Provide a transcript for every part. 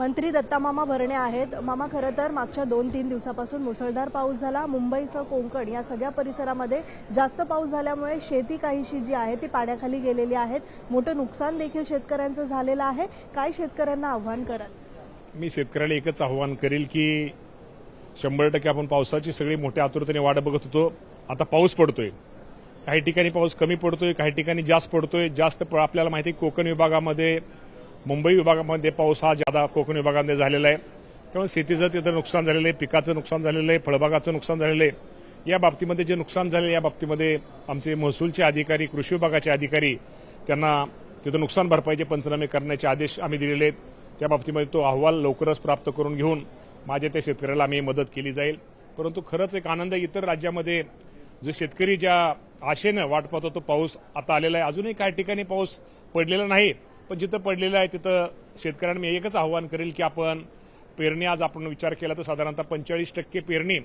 मंत्री दत्तामामा भरणे आहेत। मामा, खरं तर मागच्या 2-3 दिवसापासून मुसळधार पाऊस झाला। मुंबईसह कोकण या सगळ्या परिसरामध्ये जास्त पाऊस झाल्यामुळे शेती काहीशी जी आहे ती पाण्याखाली गेलेली आहे। मोठं नुकसान देखील शेतकऱ्यांचं झालेलं आहे। काय शेतकऱ्यांना आव्हान कराल? मी शेतकऱ्याला एकच आव्हान करेल की 100% आपण पावसाची सगळी मोठ्या आतुरतेने वाट बघत होतो। आता पाऊस पडतोय, काही ठिकाणी पाऊस कमी पडतोय, काही ठिकाणी जास्त पडतोय। आपल्याला माहिती कोकण विभागामध्ये, मुंबई विभागामध्ये पाऊस हा ज्यादा कोकण विभागामध्ये झालेला आहे। त्यामुळे शेतीचं तिथं नुकसान झालेलं आहे, पिकाचं नुकसान झालेलं आहे, फळबागाचं नुकसान झालेलं आहे। या बाबतीमध्ये जे नुकसान झाले या बाबतीमध्ये आमचे महसूलचे अधिकारी, कृषी विभागाचे अधिकारी त्यांना तिथं नुकसान भरपाईचे पंचनामे करण्याचे आदेश आम्ही दिलेले आहेत। त्या बाबतीमध्ये तो अहवाल लवकरच प्राप्त करून घेऊन माझ्या त्या शेतकऱ्याला आम्ही मदत केली जाईल। परंतु खरंच एक आनंद इतर राज्यामध्ये जो शेतकरी ज्या आशेनं वाट पाहत होतो, पाऊस आता आलेला आहे। अजूनही काही ठिकाणी पाऊस पडलेला नाही, पण जिथं पडलेलं आहे तिथं शेतकऱ्यांना मी एकच आव्हान करेल की आपण पेरणी, आज आपण विचार केला तर साधारणतः 45% पेरणी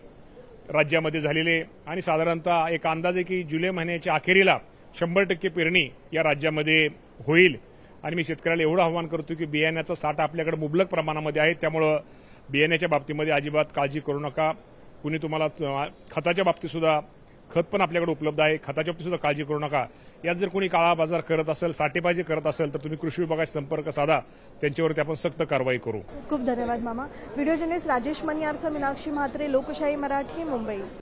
राज्यामध्ये झालेली आहे आणि साधारणतः एक अंदाज आहे की जुलै महिन्याच्या अखेरीला 100% पेरणी या राज्यामध्ये होईल। आणि मी शेतकऱ्याला एवढं आव्हान करतो की बियाण्याचा साठा आपल्याकडे मुबलक प्रमाणामध्ये आहे, त्यामुळं बियाण्याच्या बाबतीमध्ये अजिबात काळजी करू नका। कुणी तुम्हाला खताच्या बाबतीत सुद्धा खत पण आपल्याकडे उपलब्ध आहे, खताच्या बाबतीत सुद्धा काळजी करू नका। यात जर कोणी काळा बाजार करत असेल, साठेबाजी करत असेल तर तुम्ही कृषी विभागाशी संपर्क साधा, त्यांच्यावरती आपण सक्त कारवाई करू। खूप धन्यवाद मामा। व्हिडिओ जर्नलिस्ट राजेश मनियारसह मीनाक्षी म्हात्रे, लोकशाही मराठी, मुंबई।